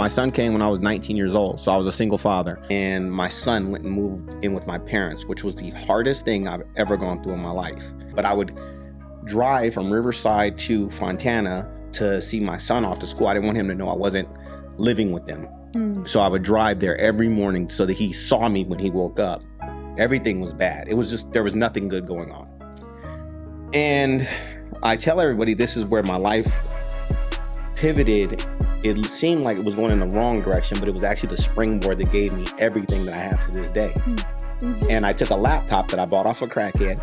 My son came when I was 19 years old, so I was a single father. And my son went and moved in with my parents, which was the hardest thing I've ever gone through in my life. But I would drive from Riverside to Fontana to see my son off to school. I didn't want him to know I wasn't living with them. So I would drive there every morning so that he saw me when he woke up. Everything was bad. It was just, there was nothing good going on. And I tell everybody this is where my life pivoted. It seemed like it was going in the wrong direction, but it was actually the springboard that gave me everything that I have to this day. Mm-hmm. And I took a laptop that I bought off a crackhead,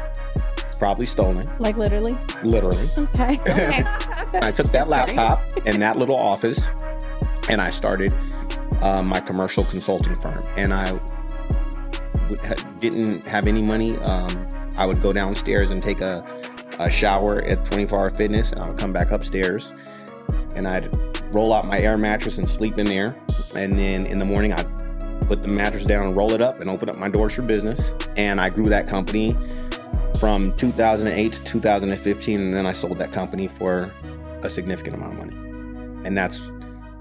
probably stolen. Like literally? Literally. Okay. I took that laptop and that little office, and I started my commercial consulting firm. And I didn't have any money. I would go downstairs and take a shower at 24 Hour Fitness, and I would come back upstairs, and I'd roll out my air mattress and sleep in there. And then in the morning, I'd put the mattress down and roll it up and open up my doors for business. And I grew that company from 2008 to 2015. And then I sold that company for a significant amount of money. And that's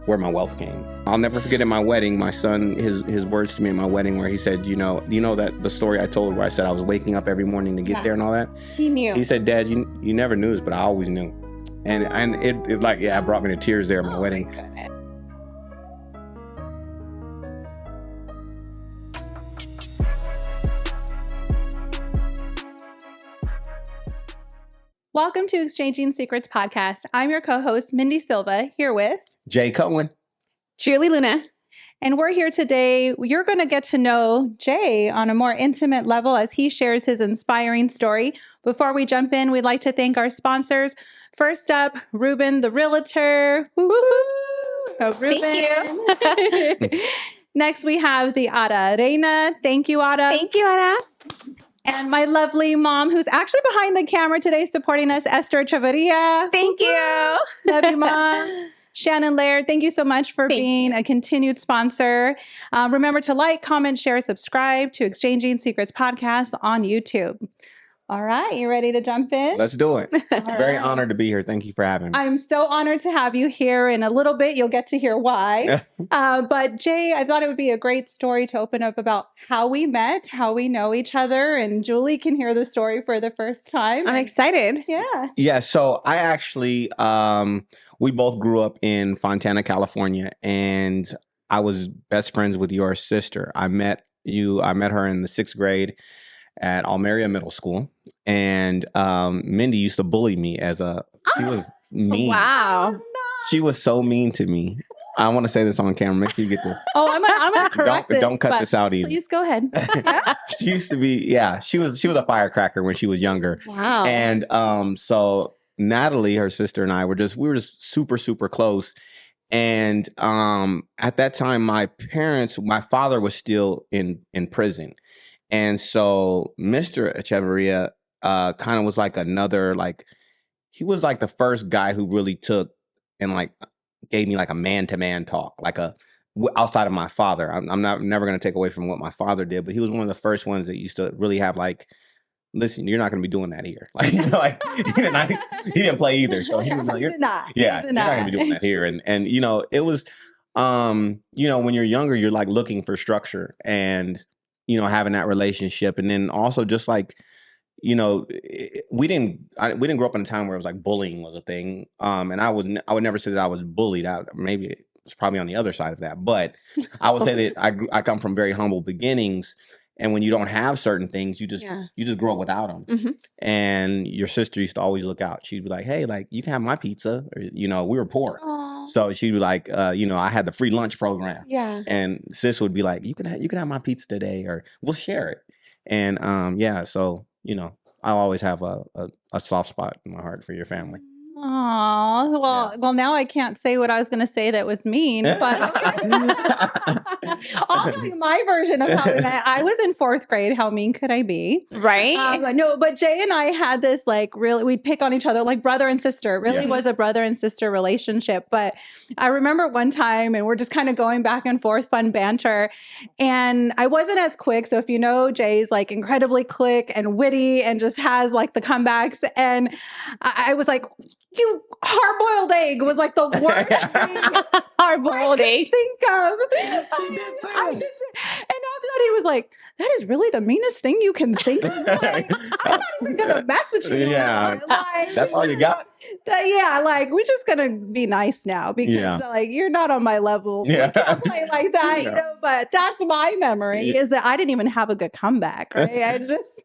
where my wealth came. I'll never forget at my wedding, my son, his words to me at my wedding, where he said, you know that the story I told where I said I was waking up every morning to get there and all that? He knew. He said, Dad, you never knew this, but I always knew. And it like, yeah, it brought me to tears there at my wedding. My Welcome to Exchanging Secrets podcast. I'm your co-host, Mindy Silva, here with Jay Cohen, Julie Luna. And we're here today. You're going to get to know Jay on a more intimate level as he shares his inspiring story. Before we jump in, we'd like to thank our sponsors. First up, Ruben the Realtor. Woo-hoo! Oh, Ruben. Thank you. Next, we have the Ada Reina. Thank you, Ada. Thank you, Ada. And my lovely mom, who's actually behind the camera today supporting us, Esther Chavarria. Thank you. Love you, Mom. Shannon Laird, thank you so much for being a continued sponsor. Remember to like, comment, share, subscribe to Exchanging Secrets podcast on YouTube. All right, you ready to jump in? Let's do it. Very right. honored to be here. Thank you for having me. I'm so honored to have you here. In a little bit, you'll get to hear why. But Jay, I thought it would be a great story to open up about how we met, how we know each other, and Julie can hear the story for the first time. I'm excited. Yeah. Yeah, so I actually, we both grew up in Fontana, California, and I was best friends with your sister. I met her in the 6th grade at Almeria Middle School, and Mindy used to bully me she was mean. Wow. She was so mean to me. I want to say this on camera. Make sure you get this. Oh, I'm gonna correct this. Don't cut this out either. Please go ahead. She used to be, she was a firecracker when she was younger. Wow. And so Natalie, her sister, and we were just super, super close. And at that time, my father was still in prison. And so Mr. Echeverria kind of was like he was like the first guy who really took and like gave me like a man-to-man talk, like outside of my father. I'm never going to take away from what my father did, but he was one of the first ones that used to really have like, listen, you're not going to be doing that here. Like, he didn't play either. So he was like, you're not going to be doing that here. And it was, when you're younger, you're like looking for structure and, having that relationship. And then also just like, we didn't grow up in a time where it was like bullying was a thing. And I would never say that I was bullied out. Maybe it was probably on the other side of that, but I would say that I come from very humble beginnings. And when you don't have certain things, you just grow up without them. Mm-hmm. And your sister used to always look out. She'd be like, hey, like you can have my pizza. Or, we were poor. Aww. So she'd be like, I had the free lunch program. Yeah. And sis would be like, you can have my pizza today, or we'll share it. And so, I'll always have a soft spot in my heart for your family. Oh, well, now I can't say what I was going to say that was mean, but I'll tell you my version of how we met. I was in 4th grade. How mean could I be? Right. But Jay and I had this we'd pick on each other like brother and sister. It really was a brother and sister relationship. But I remember one time, and we're just kind of going back and forth, fun banter. And I wasn't as quick. So if Jay's like incredibly quick and witty and just has like the comebacks. And I was like, you hard-boiled egg was like the worst thing Hard-boiled I egg. could think of. She did say I that. did say, and after that, he was like, "That is really the meanest thing you can think of." Like, I'm not even gonna mess with you. Yeah. anymore. Like, That's all you got? yeah, like we're just gonna be nice now because Yeah. like you're not on my level. Yeah. We can't play like that, you Yeah. know. But that's my memory is that I didn't even have a good comeback, right? I just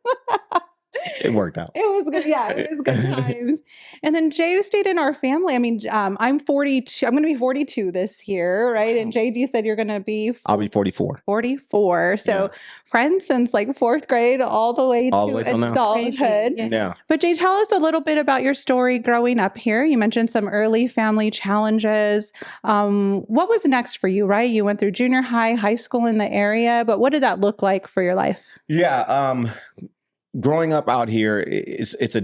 It worked out. it was good. Yeah, it was good times. And then Jay stayed in our family. I mean, I'm 42. I'm going to be 42 this year, right? And Jay, you said you're going to be I'll be 44. 44. So Yeah. friends since like fourth grade all the way All the to way till now. adulthood. Crazy. Yeah. Yeah. But Jay, tell us a little bit about your story growing up here. You mentioned some early family challenges. What was next for you, right? You went through junior high, high school in the area, but what did that look like for your life? Yeah. Growing up out here, it's a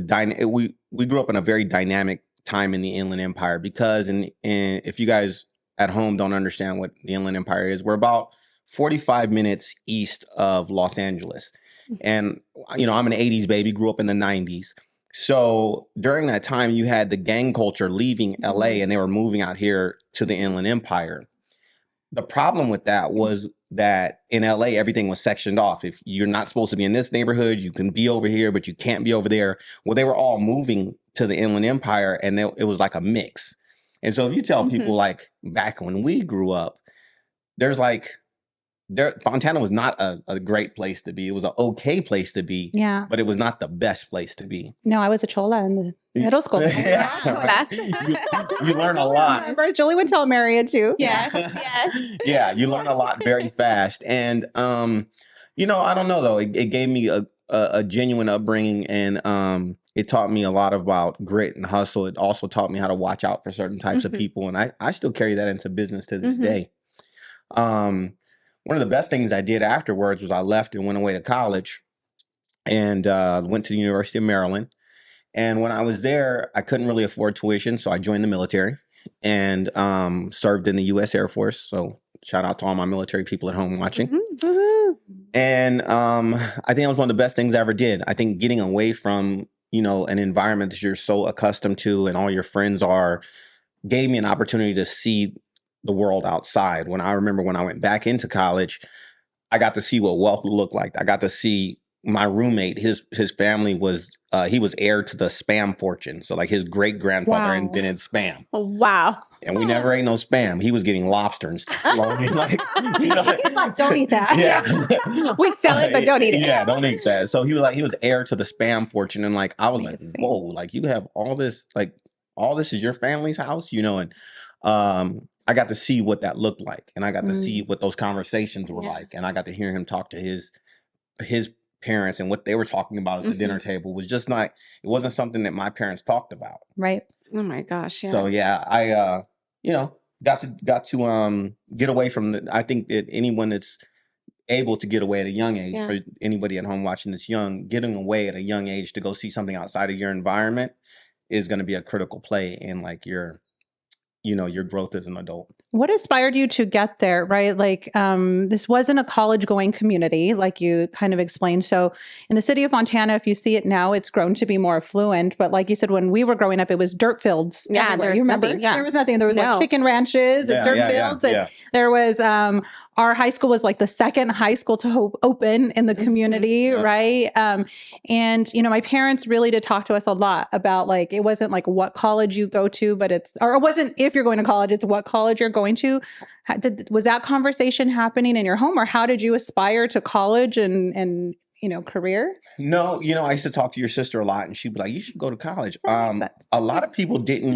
we grew up in a very dynamic time in the Inland Empire because and if you guys at home don't understand what the Inland Empire is, we're about 45 minutes east of Los Angeles. And I'm an 80s baby, grew up in the 90s. So during that time you had the gang culture leaving LA and they were moving out here to the Inland Empire. The problem with that was that in LA, everything was sectioned off. If you're not supposed to be in this neighborhood, you can be over here, but you can't be over there. Well, they were all moving to the Inland Empire and it was like a mix. And so if you tell people like back when we grew up, Montana was not a great place to be. It was an okay place to be, Yeah. but it was not the best place to be. No, I was a chola in the middle school. Yeah. Cholas. You learn a lot. Remember, Julie went to Almeria too. Yes, yes. Yeah, you learn a lot very fast. And, I don't know, though. It gave me a genuine upbringing and it taught me a lot about grit and hustle. It also taught me how to watch out for certain types of people. And I still carry that into business to this day. One of the best things I did afterwards was I left and went away to college and went to the University of Maryland. And when I was there, I couldn't really afford tuition, so I joined the military and served in the U.S. Air Force. So shout out to all my military people at home watching. And I think that was one of the best things I ever did. I think getting away from, an environment that you're so accustomed to and all your friends are gave me an opportunity to see the world outside. When I went back into college, I got to see what wealth looked like. I got to see my roommate, his family was he was heir to the Spam fortune. So like his great grandfather invented Spam. Oh, wow. And we never ate no Spam. He was getting lobster and stuff. Like, He's like, don't eat that. Yeah. We sell it, but don't eat it. Yeah, don't eat that. So he was heir to the Spam fortune. And like I was like, whoa, like you have all this is your family's house, and I got to see what that looked like. And I got to see what those conversations were like. And I got to hear him talk to his parents, and what they were talking about at the dinner table was just not, it wasn't something that my parents talked about. Right. Oh my gosh. Yeah. So yeah, I got to get away from I think that anyone that's able to get away at a young age, for anybody at home watching this getting away at a young age to go see something outside of your environment is going to be a critical play in like your growth as an adult. What inspired you to get there, right? Like, this wasn't a college-going community, like you kind of explained. So in the city of Montana, if you see it now, it's grown to be more affluent. But like you said, when we were growing up, it was dirt fields. Yeah, everywhere. there's You remember? nothing. Yeah. There was nothing. There was like chicken ranches and dirt fields. And there was, our high school was like the second high school to open in the community, right? And, my parents really did talk to us a lot about like, it wasn't like what college you go to, but it wasn't if you're going to college, it's what college you're going to. Was that conversation happening in your home, or how did you aspire to college and career? No, I used to talk to your sister a lot, and she'd be like, "You should go to college." A lot of people didn't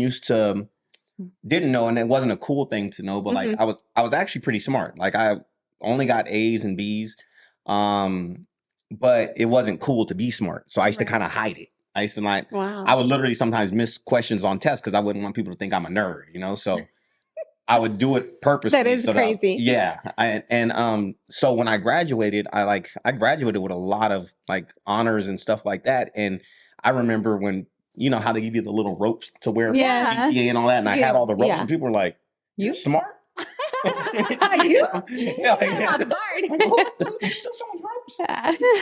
know, and it wasn't a cool thing to know. But like, I was actually pretty smart. Like, I only got A's and B's, but it wasn't cool to be smart. So I used to kind of hide it. I used to like, I would literally sometimes miss questions on tests because I wouldn't want people to think I'm a nerd, So I would do it purposely. That is crazy. So when I graduated, I graduated with a lot of like honors and stuff like that. And I remember when, how they give you the little ropes to wear for GPA and all that. And I had all the ropes and people were like, "You smart?" You? Yeah. You still selling ropes?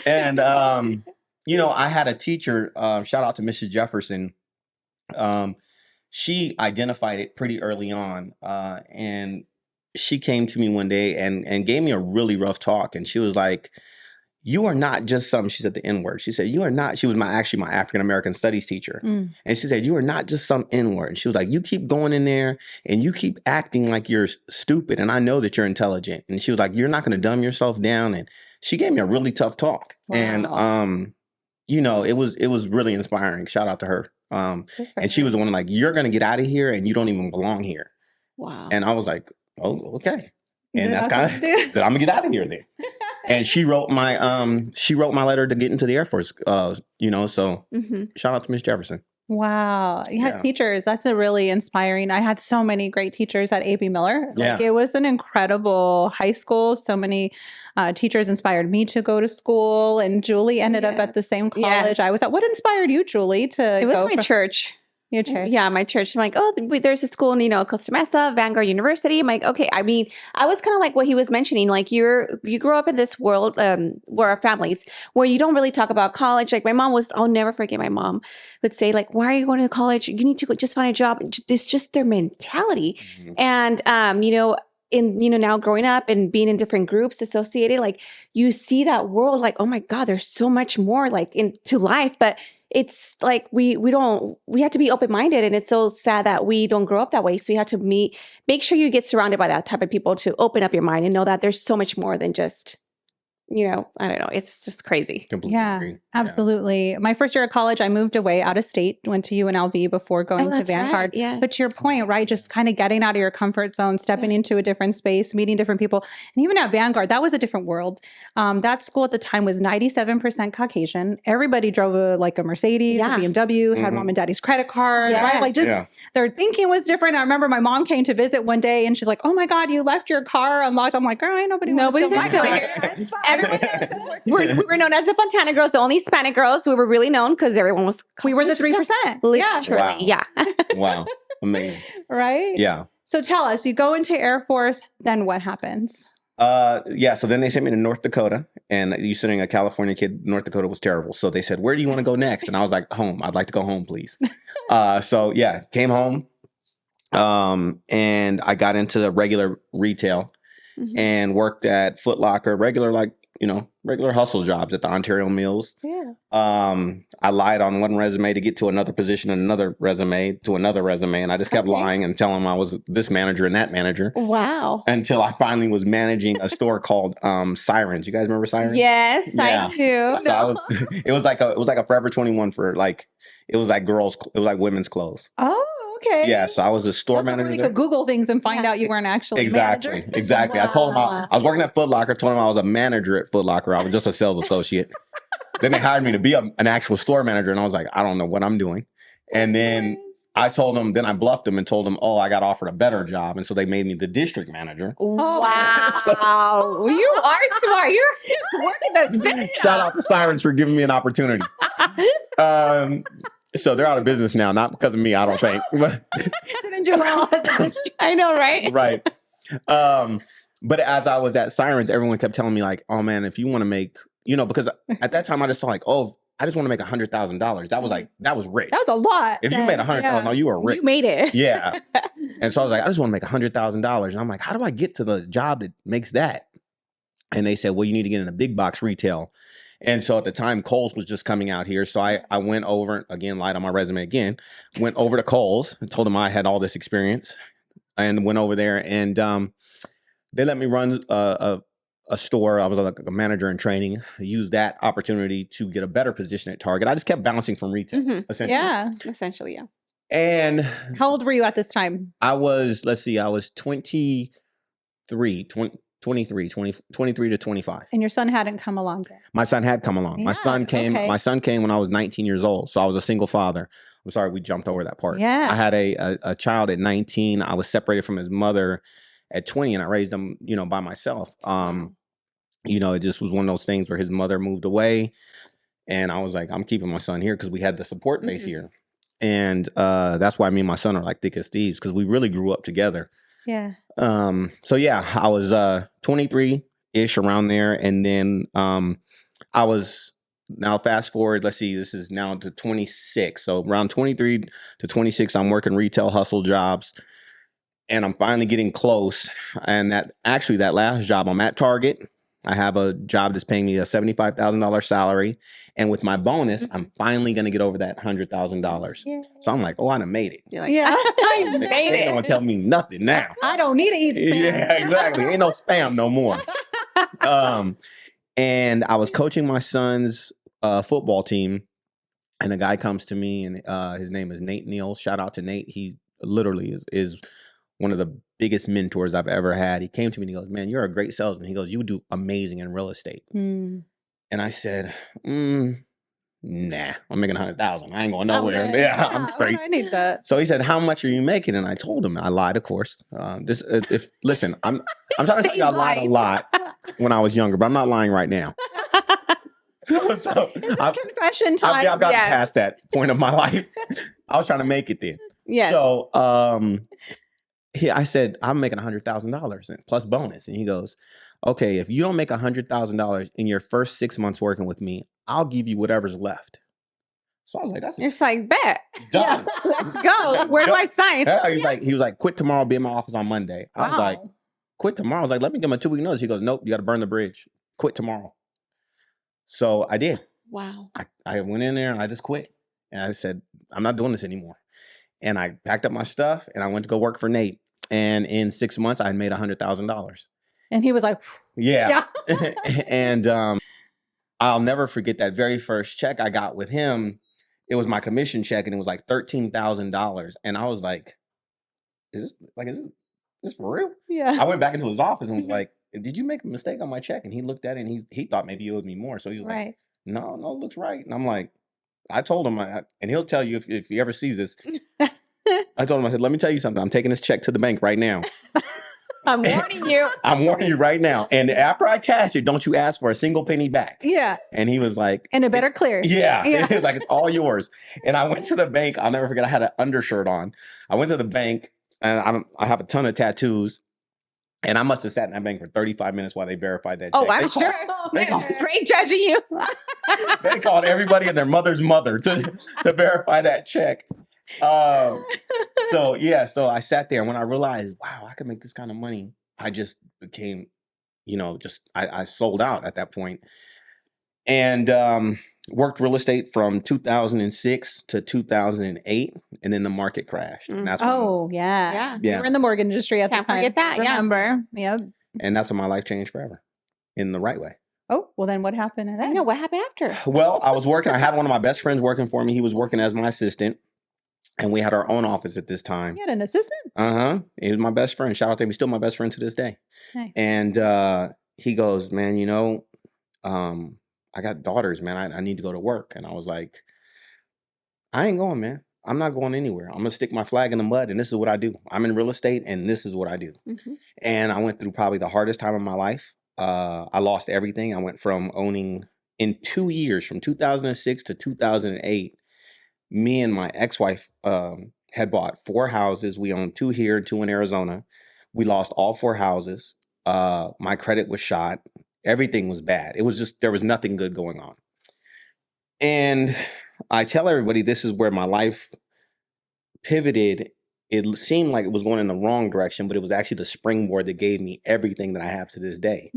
And, I had a teacher, shout out to Mrs. Jefferson. she identified it pretty early on. And she came to me one day and gave me a really rough talk. And she was like, you are not just some, she said the N-word. She said, you are not, she was my African-American studies teacher. Mm. And she said, you are not just some N-word. And she was like, you keep going in there and you keep acting like you're stupid. And I know that you're intelligent. And she was like, you're not going to dumb yourself down. And she gave me a really tough talk. Wow. And, you know, it was really inspiring. Shout out to her. And she was the one like, you're going to get out of here and you don't even belong here. Wow. And I was like, oh, okay. And Then that's that's kind what of, you do. that I'm gonna get out of here then. And she wrote my letter to get into the Air Force. You know, so shout out to Miss Jefferson. Wow. Yeah. Teachers. That's a really inspiring. I had so many great teachers at A.B. Miller. Like, Yeah. it was an incredible high school. So many teachers inspired me to go to school. And Julie ended up Yeah. at the same Yeah. college I was at. What inspired you, Julie, to It was go my church. your church? Yeah, my church. I'm like, oh, there's a school in, Costa Mesa, Vanguard University. I'm like, okay. I mean, I was kind of like what he was mentioning. Like, you grow up in this world where our families, where you don't really talk about college. Like, my mom I'll never forget, my mom would say, like, why are you going to college? You need to just find a job. It's just their mentality. Mhm. And, now growing up and being in different groups associated, like, you see that world, like, oh my God, there's so much more like into life. But it's like, we have to be open-minded, and it's so sad that we don't grow up that way. So you have to make sure you get surrounded by that type of people to open up your mind and know that there's so much more than just, I don't know. It's just crazy. Completely Yeah, agree. absolutely. My first year of college, I moved away out of state, went to UNLV before going to that's Vanguard. right, yes. But to your point, right, just kind of getting out of your comfort zone, stepping into a different space, meeting different people. And even at Vanguard, that was a different world. That school at the time was 97% Caucasian. Everybody drove a Mercedes, Yeah. a BMW, had Mhm. mom and daddy's credit card, right? Yes. Like, just Yeah. their thinking was different. I remember my mom came to visit one day and she's like, oh my God, you left your car unlocked. I'm like, girl, ain't nobody Nobody's wants to stealing steal it. my car. It's fine. Everyone knows that we were known as the Fontana girls, the only Hispanic girls. We were really known because everyone was. We were the 3%. Yeah. Literally, Wow. yeah. Wow. Amazing. Right? Yeah. So tell us, you go into Air Force, then what happens? Yeah. So then they sent me to North Dakota, and you sitting a California kid, North Dakota was terrible. So they said, where do you want to go next? And I was like, home. I'd like to go home, please. So yeah, came home. And I got into the regular retail and worked at Foot Locker, regular hustle jobs at the Ontario Mills. Yeah. I lied on one resume to get to another position and another resume to another resume. And I just kept lying and telling them I was this manager and that manager Wow. until I finally was managing a store called Sirens. You guys remember Sirens? Yes, Yeah. I do. So it was like a Forever 21 for it was like women's clothes. Oh, okay. Yeah. So I was a store That's manager where you there. could Google things and find out you weren't actually Exactly. manager. Exactly. I told them Wow. I was working at Foot Locker, told them I was a manager at Foot Locker. I was just a sales associate. Then they hired me to be an actual store manager. And I was like, I don't know what I'm doing. And then I told them, then I bluffed them and told them, oh, I got offered a better job. And so they made me the district manager. Wow. You are smart. You're just working the system. Shout out to Sirens for giving me an opportunity. So they're out of business now, not because of me, I don't think. Didn't do well as a district. I know, right? Right. But as I was at Sirens, everyone kept telling me like, oh man, if you want to make, because at that time I just thought like, oh, I just want to make $100,000. That was rich. That was a lot. If you made $100,000, you were rich. You made it. Yeah. And so I was like, I just want to make $100,000. And I'm like, how do I get to the job that makes that? And they said, well, you need to get in a big box retail. And so at the time, Kohl's was just coming out here. So I went over, again, lied on my resume again, went over to Kohl's and told them I had all this experience and went over there. And they let me run a store. I was like a manager in training. I used that opportunity to get a better position at Target. I just kept bouncing from retail, essentially. Yeah. Essentially, yeah. And How old were you at this time? I was 23 to 25. And your son hadn't come along yet. My son had come along. My Yeah, son came. okay. My son came when I was 19 years old. So I was a single father. I'm sorry, we jumped over that part. Yeah. I had a child at 19. I was separated from his mother at 20, and I raised him, by myself. It just was one of those things where his mother moved away, and I was like, I'm keeping my son here because we had the support base here, and that's why me and my son are like thick as thieves because we really grew up together. Yeah. So yeah, I was 23-ish around there, and then I was now fast forward, let's see, this is now to 26. So around 23 to 26, I'm working retail hustle jobs. And I'm finally getting close. And that last job, I'm at Target. I have a job that's paying me a $75,000 salary. And with my bonus, I'm finally going to get over that $100,000. Yeah. So I'm like, oh, I done made it. You're like, Yeah. I They made ain't it. gonna tell me nothing now. I don't need to eat spam. Yeah, exactly. Ain't no spam no more. And I was coaching my son's football team, and a guy comes to me, and his name is Nate Neal. Shout out to Nate. He literally is one of the biggest mentors I've ever had. He came to me and he goes, man, you're a great salesman. He goes, you would do amazing in real estate. Mm. And I said, nah, I'm making 100,000. I ain't going nowhere. Okay. Yeah, I'm straight. I need that. So he said, how much are you making? And I told him, I lied, of course. Listen, I'm trying to tell you I lied a lot when I was younger, but I'm not lying right now. So Confession time. I've gotten past that point of my life. I was trying to make it then. Yes. So I said, I'm making $100,000 plus bonus. And he goes, okay, if you don't make $100,000 in your first 6 months working with me, I'll give you whatever's left. So I was like, that's You're just like, bet. done. Let's go. Where do I sign? Yeah, he was like, quit tomorrow, be in my office on Monday. I was like, quit tomorrow. I was like, let me give him a 2-week notice. He goes, nope, you got to burn the bridge. Quit tomorrow. So I did. Wow. I went in there and I just quit. And I said, I'm not doing this anymore. And I packed up my stuff and I went to go work for Nate. And in 6 months, I had made $100,000. And he was like, yeah. And I'll never forget that very first check I got with him. It was my commission check and it was like $13,000. And I was like, is this for real? yeah. I went back into his office and was like, did you make a mistake on my check? And he looked at it and he thought maybe you owed me more. So he was like, no, it looks right. And I'm like, I told him, and he'll tell you if he ever sees this. I told him, I said, let me tell you something. I'm taking this check to the bank right now. I'm warning you. I'm warning you right now. And after I cash it, don't you ask for a single penny back. Yeah. And he was like, And it better clear. Yeah. He was like, it's all yours. And I went to the bank. I'll never forget. I had an undershirt on. I went to the bank and I have a ton of tattoos. And I must have sat in that bank for 35 minutes while they verified that check. Oh, I'm sure. Straight judging you. They called everybody and their mother's mother to verify that check. So I sat there, and when I realized, wow, I could make this kind of money, I just became, I sold out at that point. And worked real estate from 2006 to 2008, and then the market crashed. And that's yeah. You were in the mortgage industry at the time. Can't forget that. Remember? Yep. And that's when my life changed forever, in the right way. Oh, well, then what happened then? I know. What happened after? Well, I was working. I had one of my best friends working for me. He was working as my assistant. And we had our own office at this time. You had an assistant? He was my best friend. Shout out to him. He's still my best friend to this day. Nice. And he goes, man, I got daughters, man. I need to go to work. And I was like, I ain't going, man. I'm not going anywhere. I'm going to stick my flag in the mud. And this is what I do. I'm in real estate and this is what I do. Mm-hmm. And I went through probably the hardest time of my life. I lost everything. I went from owning, in 2 years, from 2006 to 2008, me and my ex-wife had bought 4 houses. We owned 2 here and 2 in Arizona. We lost all 4 houses. My credit was shot. Everything was bad. It was just, there was nothing good going on. And I tell everybody this is where my life pivoted. It seemed like it was going in the wrong direction, but it was actually the springboard that gave me everything that I have to this day.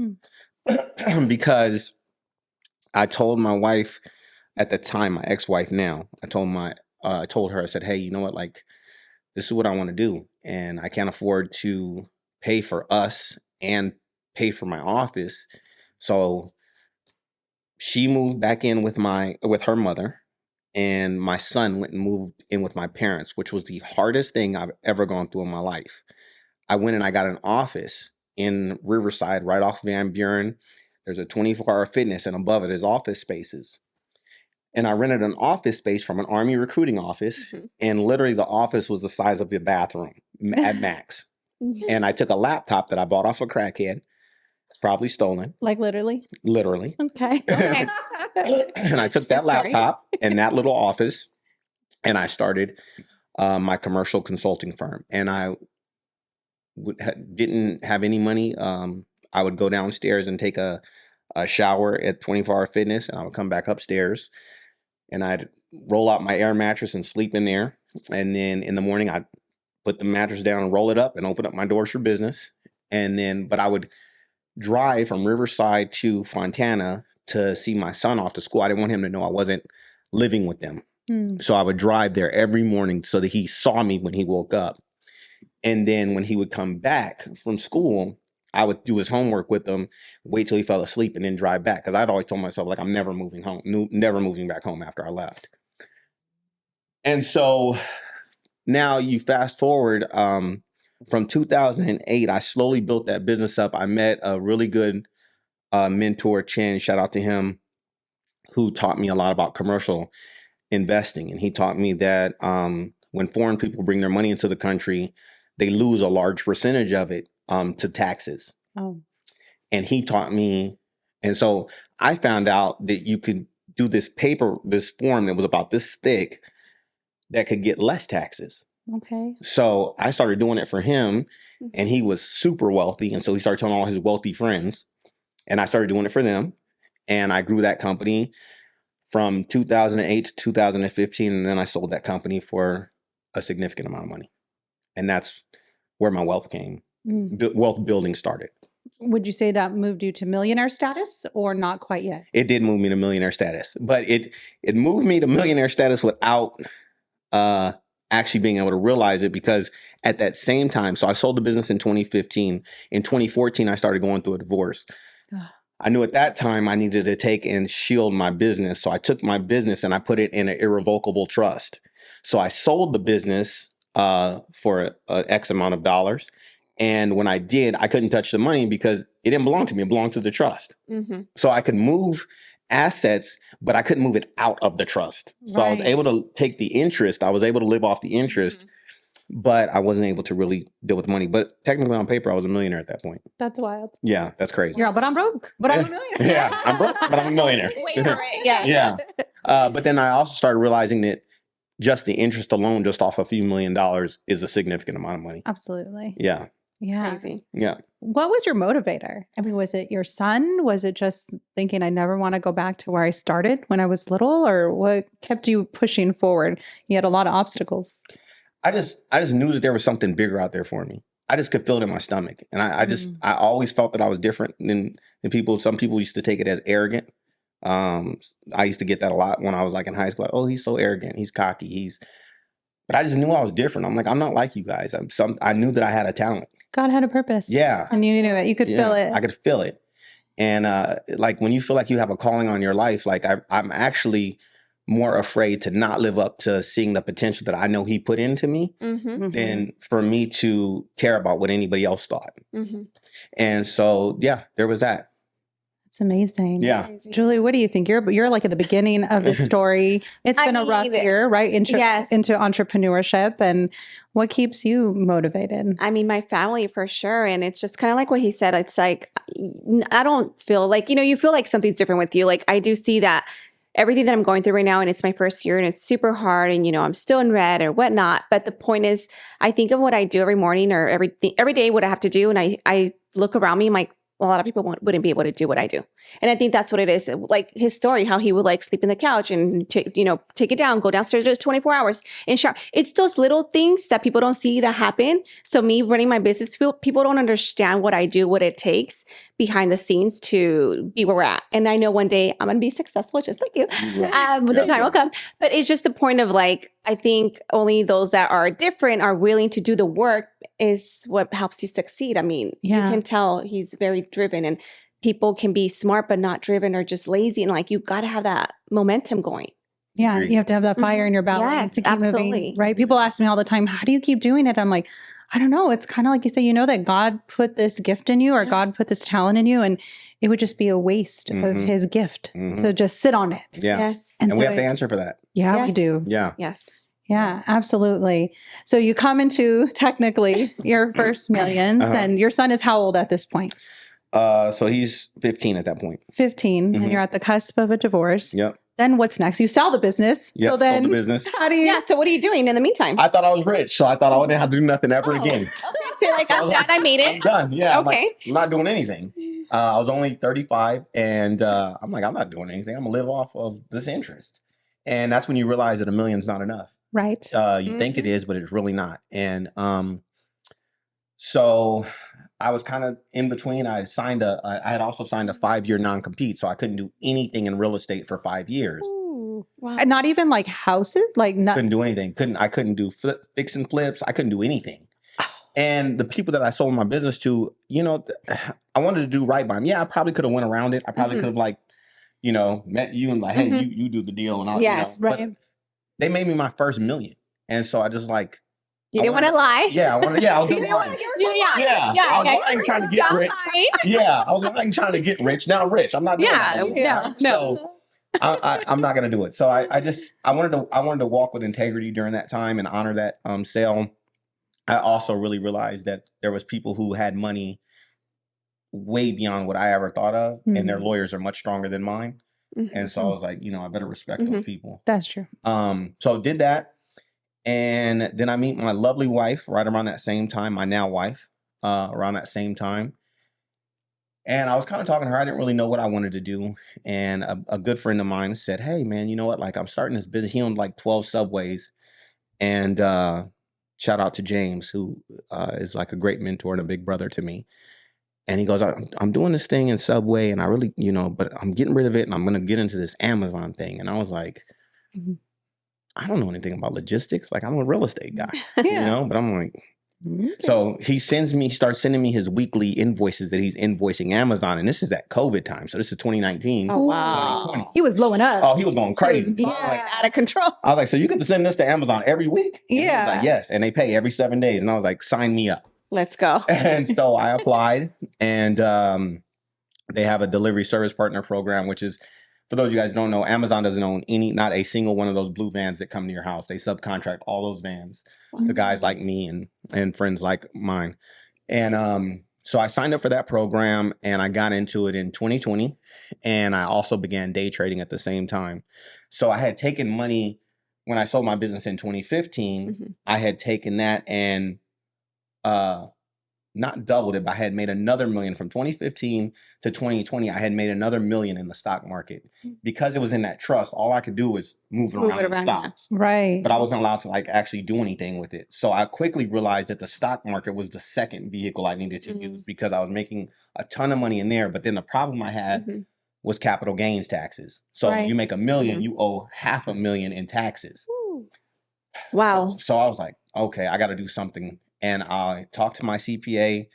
Because I told my wife at the time, my ex-wife now, I told her, I said, hey, you know what? Like, this is what I want to do. And I can't afford to pay for us and pay for my office. So she moved back in with her mother, and my son went and moved in with my parents, which was the hardest thing I've ever gone through in my life. I went and I got an office in Riverside, right off Van Buren. There's a 24-hour fitness, and above it is office spaces. And I rented an office space from an Army recruiting office, and literally the office was the size of the bathroom at max. And I took a laptop that I bought off a crackhead. It's probably stolen. Like literally? Literally. Okay. And I took that laptop and that little office, and I started my commercial consulting firm. And I didn't have any money. I would go downstairs and take a a shower at 24 Hour Fitness, and I would come back upstairs and I'd roll out my air mattress and sleep in there. And then in the morning, I'd put the mattress down and roll it up and open up my doors for business. But I would drive from Riverside to Fontana to see my son off to school. I didn't want him to know I wasn't living with them. So I would drive there every morning so that he saw me when he woke up. And then when he would come back from school, I would do his homework with him, wait till he fell asleep, and then drive back. Because I'd always told myself, like, I'm never moving home, never moving back home after I left. And so now you fast forward from 2008, I slowly built that business up. I met a really good mentor, Chen, shout out to him, who taught me a lot about commercial investing. And he taught me that when foreign people bring their money into the country, they lose a large percentage of it to taxes. Oh. And he taught me, and so I found out that you could do this form that was about this thick that could get less taxes. Okay. So I started doing it for him, and he was super wealthy. And so he started telling all his wealthy friends, and I started doing it for them. And I grew that company from 2008 to 2015. And then I sold that company for a significant amount of money. And that's where my wealth came. Wealth building started. Would you say that moved you to millionaire status or not quite yet? It did move me to millionaire status, but it moved me to millionaire status without actually being able to realize it, because at that same time, so I sold the business in 2015. In 2014, I started going through a divorce. I knew at that time I needed to take and shield my business. So I took my business and I put it in an irrevocable trust. So I sold the business for X amount of dollars. And when I did, I couldn't touch the money because it didn't belong to me. It belonged to the trust. So I could move assets, but I couldn't move it out of the trust. So I was able to take the interest. I was able to live off the interest, but I wasn't able to really deal with the money. But technically on paper, I was a millionaire at that point. That's wild. Yeah, that's crazy. Yeah, but I'm broke. But I'm a millionaire. Yeah, I'm broke, but I'm a millionaire. Wait for it. Yeah. Yeah. But then I also started realizing that just the interest alone, just off a few $1 million, is a significant amount of money. Absolutely. Yeah. Yeah. Crazy. Yeah. What was your motivator? I mean, was it your son? Was it just thinking I never want to go back to where I started when I was little? Or what kept you pushing forward? You had a lot of obstacles. I just knew that there was something bigger out there for me. I just could feel it in my stomach. And I always felt that I was different than people. Some people used to take it as arrogant. I used to get that a lot when I was like in high school. Like, oh, he's so arrogant. He's cocky. But I just knew I was different. I'm like, I'm not like you guys. I knew that I had a talent. God had a purpose. Yeah. And you knew it. You could feel it. I could feel it. And like when you feel like you have a calling on your life, like I'm actually more afraid to not live up to seeing the potential that I know he put into me than for me to care about what anybody else thought. And so, yeah, there was that. It's amazing. Yeah. Julie, what do you think? You're like at the beginning of the story. It's been a rough year, right? Into entrepreneurship. And what keeps you motivated? I mean, my family for sure. And it's just kind of like what he said. It's like, I don't feel like, you feel like something's different with you. Like I do see that everything that I'm going through right now, and it's my first year and it's super hard and, I'm still in red or whatnot. But the point is, I think of what I do every morning or every day, what I have to do. And I look around me, I'm like, a lot of people wouldn't be able to do what I do. And I think that's what it is. Like his story, how he would like sleep in the couch and, take it down, go downstairs just 24 hours and shower. It's those little things that people don't see that happen. So me running my business, people don't understand what I do, what it takes behind the scenes to be where we're at. And I know one day I'm going to be successful just like you. The time will come. But it's just the point of like, I think only those that are different are willing to do the work is what helps you succeed. I mean, you can tell he's very driven, and people can be smart but not driven or just lazy. And like, you got to have that momentum going. Yeah, you have to have that fire in your belly to keep moving, right? People ask me all the time, how do you keep doing it? I'm like, I don't know. It's kind of like you say, that God put this gift in you or God put this talent in you, and it would just be a waste of his gift to just sit on it. Yeah. Yes. And we have to answer for that. Yeah, we do. Yeah. Yes. Yeah, absolutely. So you come into technically your first millions, and your son is how old at this point? So he's 15 at that point. 15, and you're at the cusp of a divorce. Yep. Then what's next? You sell the business. Yep, so then sold the business. How do you? Yeah. So what are you doing in the meantime? I thought I was rich, so I thought I wouldn't have to do nothing ever again. Okay. So you're like, I'm done. I made it. I'm done. Yeah. Okay. I'm not doing anything. I was only 35, and I'm like, I'm not doing anything. I'm gonna live off of this interest. And that's when you realize that $1 million's not enough. Right. You think it is, but it's really not. And so I was kind of in between. I had also signed a 5-year non-compete, so I couldn't do anything in real estate for 5 years. Ooh, wow. And not even like houses, like Couldn't do anything. I couldn't do fix and flips. I couldn't do anything. And the people that I sold my business to, I wanted to do right by them. Yeah, I probably could have went around it. I probably could have met you and like, hey, you do the deal and all. Yes, right. But they made me my first $1 million, and so I just like. You didn't want to lie. Yeah, I was Yeah. I was lying trying to get rich. Yeah, I was lying trying to get rich. Now rich. I'm not doing that anymore. Yeah. So I'm not gonna do it. So I wanted to walk with integrity during that time and honor that sale. I also really realized that there was people who had money way beyond what I ever thought of, and their lawyers are much stronger than mine. And so I was like, I better respect those people. That's true. So I did that. And then I meet my lovely wife right around that same time, my now wife, around that same time. And I was kind of talking to her. I didn't really know what I wanted to do. And a good friend of mine said, hey, man, you know what? Like, I'm starting this business. He owned like 12 Subways. And shout out to James, who is like a great mentor and a big brother to me. And he goes, I'm doing this thing in Subway, and I really, but I'm getting rid of it, and I'm going to get into this Amazon thing. And I was like, I don't know anything about logistics. Like, I'm a real estate guy, but I'm like, so he starts sending me his weekly invoices that he's invoicing Amazon. And this is at COVID time. So this is 2019. Oh, wow. 2020. He was blowing up. Oh, he was going crazy. Yeah. Like, Out of control. I was like, so you get to send this to Amazon every week? And he was Yeah. like, yes. And they pay every 7 days. And I was like, sign me up. Let's go. And so I applied, and they have a delivery service partner program, which is, for those of you guys who don't know, Amazon doesn't own not a single one of those blue vans that come to your house. They subcontract all those vans to guys like me and friends like mine. And so I signed up for that program, and I got into it in 2020. And I also began day trading at the same time. So I had taken money when I sold my business in 2015. I had taken that and not doubled it, but I had made another $1 million from 2015 to 2020. I had made another $1 million in the stock market because it was in that trust. All I could do was move it around in stocks, Right. but I wasn't allowed to like actually do anything with it. So I quickly realized that the stock market was the second vehicle I needed to use because I was making a ton of money in there. But then the problem I had was capital gains taxes. So you make $1 million, you owe $500,000 in taxes. Wow. So I was like, okay, I got to do something. And I talked to my CPA.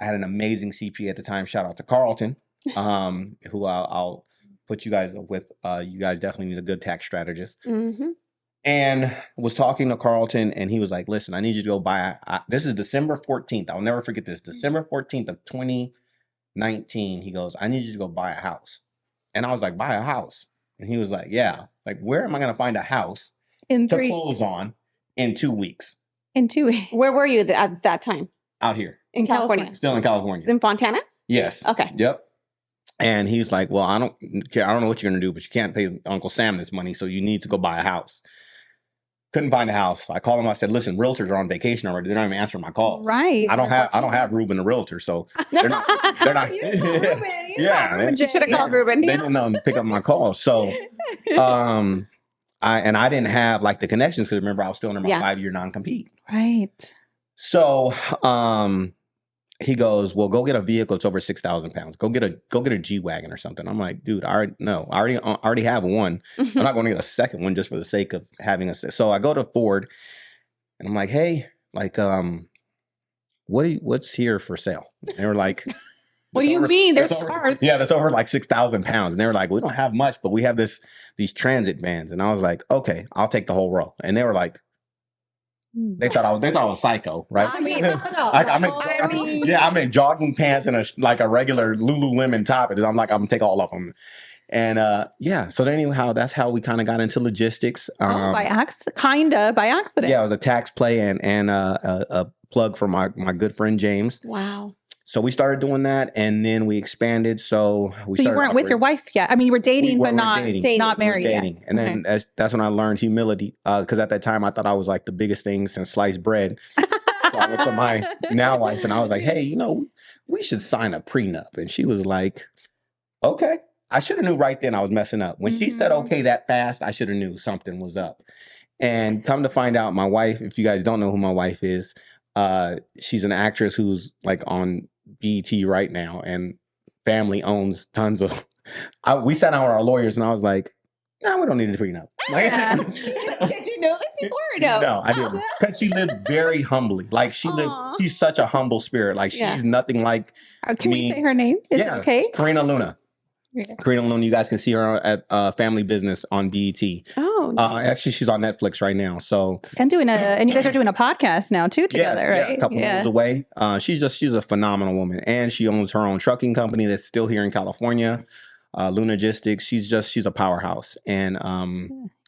I had an amazing CPA at the time. Shout out to Carlton, who I'll put you guys with. You guys definitely need a good tax strategist. And was talking to Carlton, and he was like, listen, I need you to go buy, this is December 14th. I'll never forget this. December 14th of 2019. He goes, I need you to go buy a house. And I was like, buy a house? And he was like, yeah. Like, where am I going to find a house to close on in 2 weeks? In 2 weeks. Where were you at that time? Out here. In California. Still in California. In Fontana? Yes. Okay. Yep. And he's like, well, I don't care. I don't know what you're going to do, but you can't pay Uncle Sam this money. So you need to go buy a house. Couldn't find a house. I called him. I said, listen, realtors are on vacation already. They're not even answering my calls. Right. I don't have Ruben the realtor. So they're not. Yeah. You should have called Ruben. They didn't pick up my calls. So, I didn't have like the connections because remember I was still under my 5-year non-compete. Right. So, he goes, well, go get a vehicle. It's over 6,000 pounds. Go get a G-Wagon or something. I'm like, dude, I already have one. I'm not going to get a second one just for the sake of having a. So I go to Ford, and I'm like, hey, like, what's here for sale? And they were like, what do you mean? There's cars. Yeah, that's over like 6,000 pounds. And they were like, we don't have much, but we have these transit vans. And I was like, okay, I'll take the whole row. And they were like, they thought I was psycho, right? I mean, I make jogging pants and a regular Lululemon top. And I'm like, I'm gonna take all of them. And so anyhow, that's how we kind of got into logistics. By accident. Yeah, it was a tax play and a plug for my good friend James. Wow. So we started doing that, and then we expanded. So you weren't with your wife yet. I mean, you were dating, but not married yet. And then that's when I learned humility. Because at that time, I thought I was like the biggest thing since sliced bread. So So I went to my now wife and I was like, hey, you know, we should sign a prenup. And she was like, okay. I should have knew right then I was messing up. When she said okay that fast, I should have knew something was up. And come to find out, my wife, if you guys don't know who my wife is, she's an actress who's like on BET right now, and family owns tons of. We sat down with our lawyers, and I was like, "No, we don't need a prenup." Like, Did you know this before or no? no, I didn't, because she lived very humbly. Like she's such a humble spirit. Like she's nothing like. Can me. we say her name? Is it okay? Karina Luna. Yeah. Karina Luna, you guys can see her at Family Business on BET. Oh, nice. Actually, she's on Netflix right now. So and you guys are doing a podcast now too together, right? Yeah, a couple moves away. She's a phenomenal woman, and she owns her own trucking company that's still here in California, Lunagistics. She's a powerhouse, and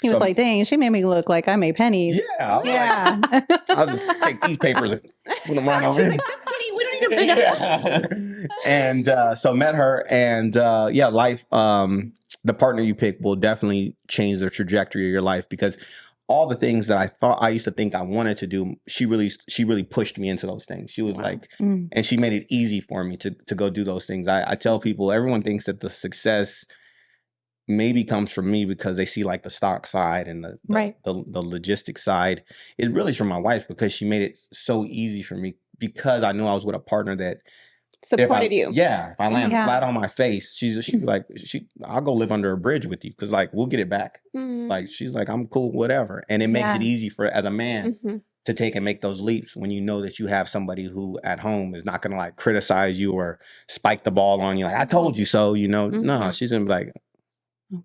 he was like, "Dang, she made me look like I made pennies." Yeah. I'll just take these papers and put them right over. She's like, just kidding. We don't need a prenup. And so met her, and life. The partner you pick will definitely change the trajectory of your life, because all the things that I used to think I wanted to do, she really pushed me into those things. She was like, and she made it easy for me to go do those things. I tell people, everyone thinks that the success maybe comes from me because they see like the stock side and the logistics side. It really is from my wife, because she made it so easy for me, because I knew I was with a partner that supported you. Yeah. If I land flat on my face, she'd be like, I'll go live under a bridge with you, because like we'll get it back. Like she's like, I'm cool, whatever. And it makes it easy as a man to take and make those leaps when you know that you have somebody who at home is not gonna like criticize you or spike the ball on you. Like, I told you so, you know. No, she's gonna be like,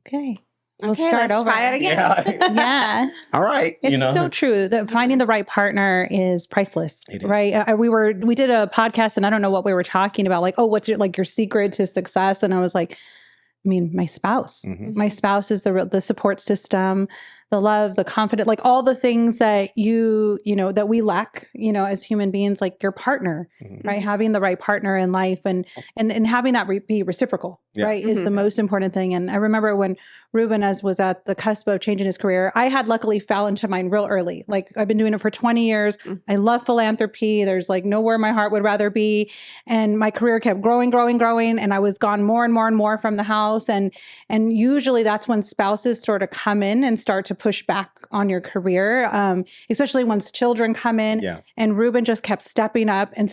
okay. We'll start over. Try it again. Yeah. All right. It's so true that finding the right partner is priceless, right? We did a podcast, and I don't know what we were talking about. Like, oh, what's your secret to success? And I was like, I mean, my spouse. My spouse is the support system, the love, the confidence, like all the things that that we lack, as human beings, like your partner, right? Having the right partner in life and having that be reciprocal, right? Is the most important thing. And I remember when Ruben was at the cusp of changing his career, I had luckily fell into mine real early. Like, I've been doing it for 20 years. I love philanthropy. There's like nowhere my heart would rather be. And my career kept growing. And I was gone more and more from the house. And usually that's when spouses sort of come in and start to push back on your career, especially once children come in. Yeah. And Ruben just kept stepping up and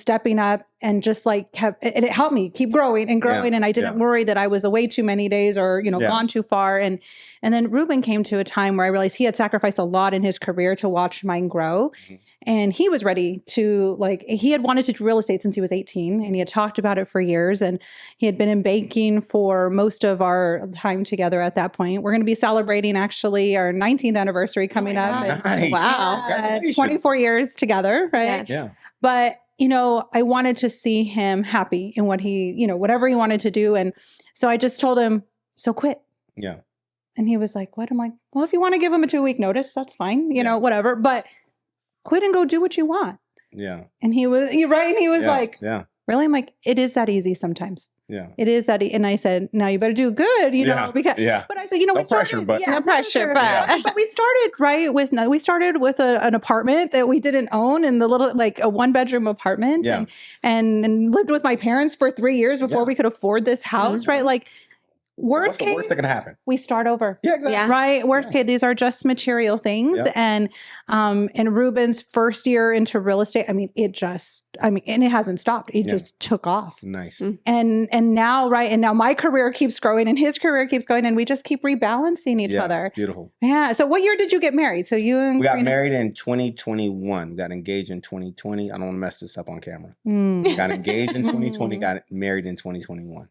just like and it helped me keep growing. And I didn't worry that I was away too many days or, gone too far. And then Ruben came to a time where I realized he had sacrificed a lot in his career to watch mine grow. And he was ready to, he had wanted to do real estate since he was 18, and he had talked about it for years, and he had been in banking for most of our time together at that point. We're going to be celebrating actually our 19th anniversary coming up. Nice. Wow. 24 years together, right? Yes. Yeah. But, I wanted to see him happy in what he, whatever he wanted to do. And so I just told him, so quit. Yeah. And he was like, what? I'm like, well, if you want to give him a 2-week notice, that's fine, whatever. But quit and go do what you want. Yeah. And he was, and he was like, really? I'm like, it is that easy sometimes. Yeah. It is that. And I said, now you better do good, because, but I said, no we started, pressure, but no pressure, but we started with an apartment that we didn't own, and the little, a 1-bedroom apartment, and lived with my parents for 3 years before we could afford this house, right? Like, worst case, worst that can happen? We start over. Yeah, exactly. Yeah. Right. Worst case, these are just material things. Yeah. And Ruben's first year into real estate, and it hasn't stopped. It just took off. Nice. And now, and now my career keeps growing and his career keeps going, and we just keep rebalancing each other. Beautiful. Yeah. So what year did you get married? So we got married in 2021. We got engaged in 2020. I don't want to mess this up on camera. We got engaged in 2020, got married in 2021.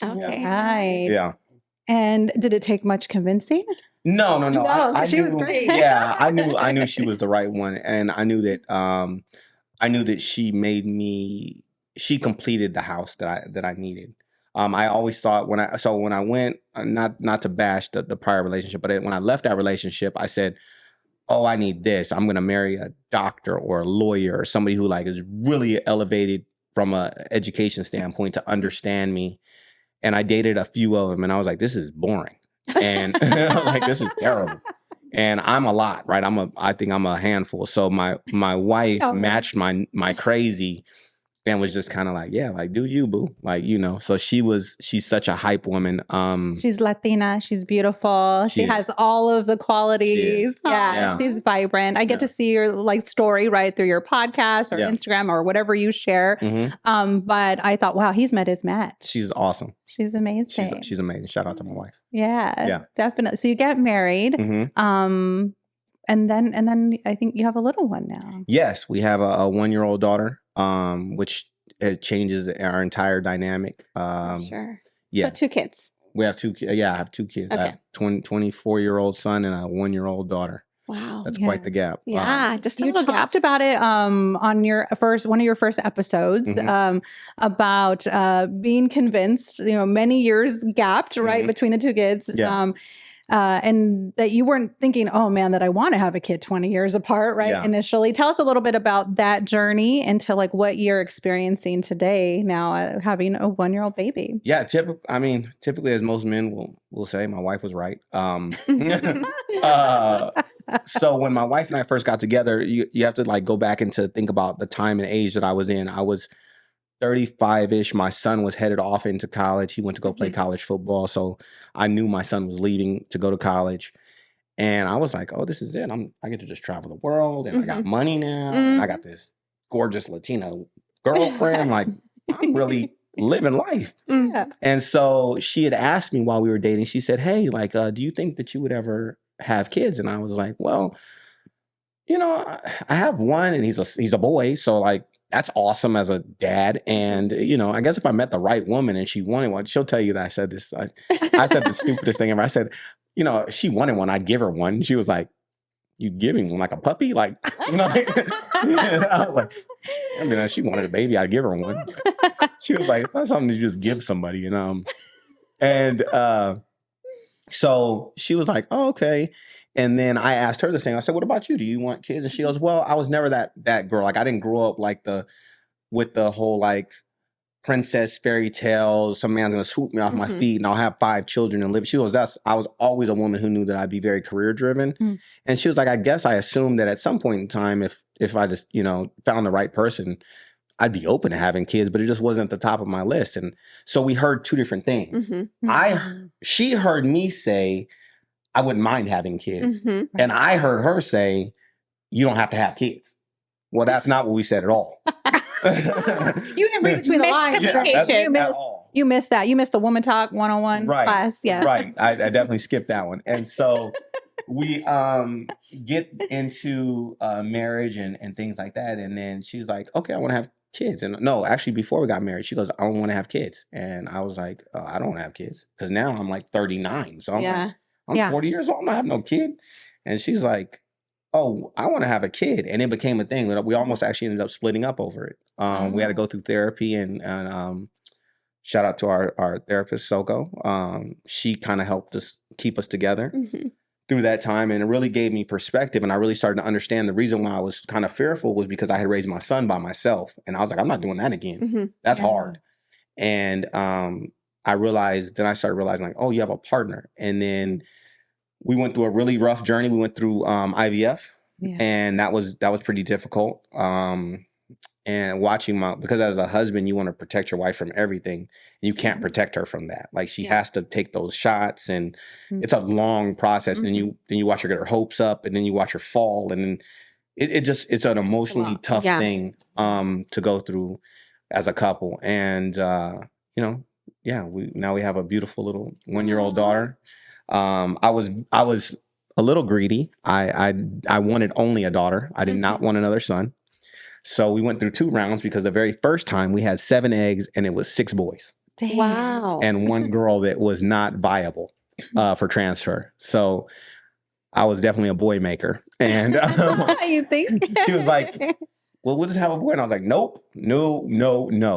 Okay. Right. Yeah. And did it take much convincing? No. She was great. Yeah, I knew she was the right one, and I knew that she completed the house that I needed. I always thought when I went, not to bash the prior relationship, but when I left that relationship, I said, oh, I need this. I'm going to marry a doctor or a lawyer or somebody who is really elevated from a education standpoint to understand me. And I dated a few of them, and I was like, this is boring. And I'm like, this is terrible. And I'm a lot, right? I think I'm a handful. So my wife Oh. matched my crazy and was just kind of like, yeah, like, do you, boo? Like, so she's such a hype woman. She's Latina. She's beautiful. She has all of the qualities. Yeah. She's vibrant. I get to see your like story right through your podcast or Instagram or whatever you share. But I thought, wow, he's met his match. She's awesome. She's amazing. She's amazing. Shout out to my wife. Yeah, definitely. So you get married. And then I think you have a little one now. Yes, we have a 1-year-old daughter, which changes our entire dynamic. Sure. Yeah. So 2 kids. We have 2 kids. Yeah, I have 2 kids. Okay. I have 24-year-old son and a 1-year-old daughter. Wow. That's quite the gap. Yeah. Just a you little talked about it on one of your first episodes about being convinced, many years gapped, right, between the 2 kids. Yeah. And that you weren't thinking, oh man, that I want to have a kid 20 years apart, right? Yeah. Initially. Tell us a little bit about that journey into like what you're experiencing today now, having a 1-year-old baby. Yeah, typically as most men will say, my wife was right. So when my wife and I first got together, you have to like go back and to think about the time and age that I was in. I was 35-ish. My son was headed off into college. He went to go play college football. So I knew my son was leaving to go to college. And I was like, oh, this is it. I get to just travel the world and I got money now. And I got this gorgeous Latina girlfriend. Like, I'm really living life. And so she had asked me while we were dating, she said, hey, like, do you think that you would ever have kids? And I was like, well, I have one and he's a boy. So like, that's awesome as a dad. And, I guess if I met the right woman and she wanted one, she'll tell you that I said this. I said the stupidest thing ever. I said, if she wanted one, I'd give her one. She was like, you giving one like a puppy? Like, I was like, if she wanted a baby, I'd give her one. She was like, it's not something you just give somebody, And so she was like, oh, okay. And then I asked her the same. I said, what about you? Do you want kids? And she goes, well, I was never that girl. Like, I didn't grow up like with the whole like princess fairy tale. Some man's going to swoop me off my feet and I'll have 5 children and live. She goes, I was always a woman who knew that I'd be very career driven. And she was like, I guess I assumed that at some point in time, if I just, found the right person, I'd be open to having kids, but it just wasn't at the top of my list. And so we heard 2 different things. She heard me say, I wouldn't mind having kids. And I heard her say, you don't have to have kids. Well, that's not what we said at all. You didn't read between the lines. You missed that. You missed the Woman Talk 101 class. Yeah. Right. I definitely skipped that one. And so we get into marriage and things like that. And then she's like, okay, I want to have kids. And no, actually, before we got married, she goes, I don't want to have kids. And I was like, I don't want to have kids. Because now I'm like 39. So I'm like, I'm 40 years old. I'm not having no kid. And she's like, oh, I want to have a kid. And it became a thing. We almost actually ended up splitting up over it. We had to go through therapy and shout out to our therapist, Soko. She kind of helped us keep us together through that time. And it really gave me perspective. And I really started to understand the reason why I was kind of fearful was because I had raised my son by myself. And I was like, I'm not doing that again. That's hard. And I started realizing like, oh, you have a partner. And then we went through a really rough journey. We went through IVF and that was pretty difficult. And watching because as a husband, you want to protect your wife from everything. And you can't protect her from that. Like she has to take those shots and it's a long process. And then you watch her get her hopes up and then you watch her fall. And then it's an emotionally tough thing to go through as a couple. And, now we have a beautiful little 1-year-old daughter. I was a little greedy. I wanted only a daughter. I did not want another son. So we went through 2 rounds because the very first time we had 7 eggs and it was 6 boys. Damn. Wow. And 1 girl that was not viable for transfer. So I was definitely a boy maker. And you think? She was like, well, we'll just have a boy. And I was like, nope, no.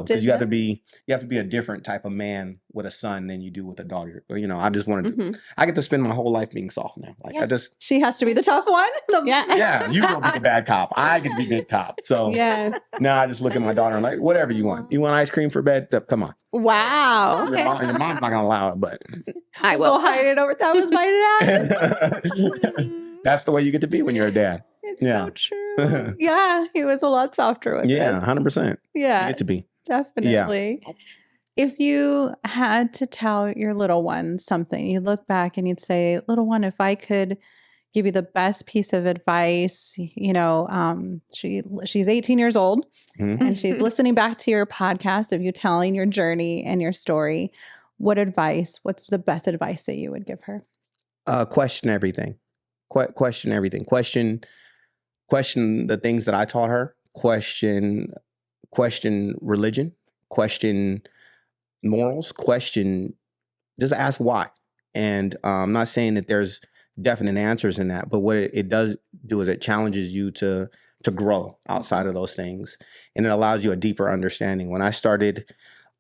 Because you have to be a different type of man with a son than you do with a daughter. But, I just wanted to, I get to spend my whole life being soft now. Like she has to be the tough one. Yeah, you go be the bad cop. I get to be good cop. So now I just look at my daughter and like, whatever you want. You want ice cream for bed? Come on. Wow. Okay. Your mom's not going to allow it, but I will. Go hide it over. That was my dad. That's the way you get to be when you're a dad. It's so true. Yeah, he was a lot softer with Yeah, us. 100%. Yeah, You get to be. definitely. Yeah. If you had to tell your little one something, you look back and you'd say, little one, if I could give you the best piece of advice, she's 18 years old and she's listening back to your podcast of you telling your journey and your story. What's the best advice that you would give her? Question everything. Question everything. Question the things that I taught her. Question religion. Question morals. Just ask why. And I'm not saying that there's definite answers in that, but what it does do is it challenges you to grow outside of those things, and it allows you a deeper understanding. When I started,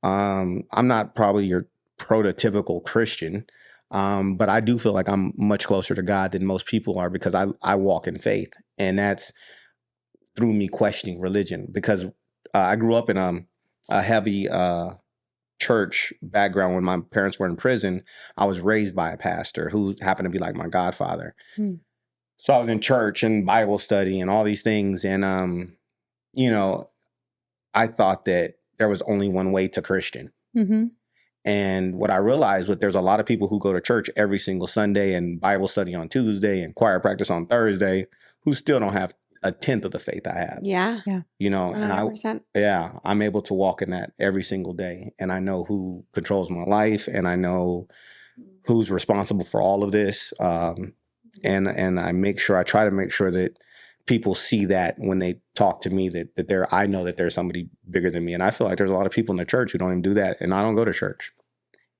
I'm not probably your prototypical Christian, but I do feel like I'm much closer to God than most people are because I walk in faith, and that's through me questioning religion. Because I grew up in a heavy church background. When my parents were in prison, I was raised by a pastor who happened to be like my godfather. So I was in church and Bible study and all these things. And, I thought that there was only one way to Christian. And what I realized was there's a lot of people who go to church every single Sunday and Bible study on Tuesday and choir practice on Thursday who still don't have a tenth of the faith I have. Yeah. Yeah. And I'm able to walk in that every single day. And I know who controls my life, and I know who's responsible for all of this. And I try to make sure that people see that when they talk to me, that I know that there's somebody bigger than me. And I feel like there's a lot of people in the church who don't even do that. And I don't go to church.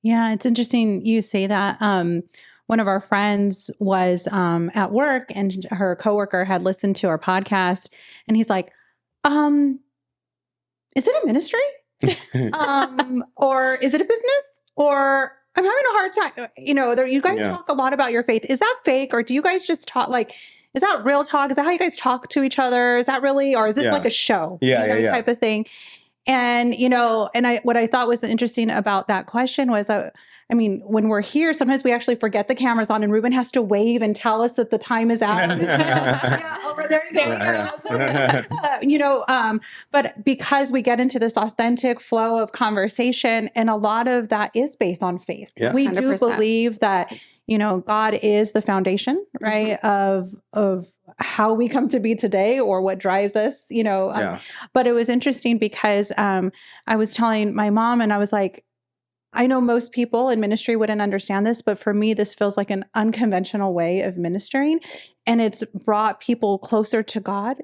Yeah, it's interesting you say that. One of our friends was at work, and her coworker had listened to our podcast, and he's like, is it a ministry? Or is it a business? Or I'm having a hard time. You guys talk a lot about your faith. Is that fake? Or do you guys just talk is that real talk? Is that how you guys talk to each other? Is that really, or is this like a show? Type of thing. And, what I thought was interesting about that question was, when we're here, sometimes we actually forget the camera's on and Ruben has to wave and tell us that the time is out. Over there you go. But because we get into this authentic flow of conversation, and a lot of that is based on faith. Yeah, we 100%. do believe that, God is the foundation, right, of how we come to be today, or what drives us, but it was interesting because I was telling my mom, and I was like, I know most people in ministry wouldn't understand this, but for me, this feels like an unconventional way of ministering. And it's brought people closer to God.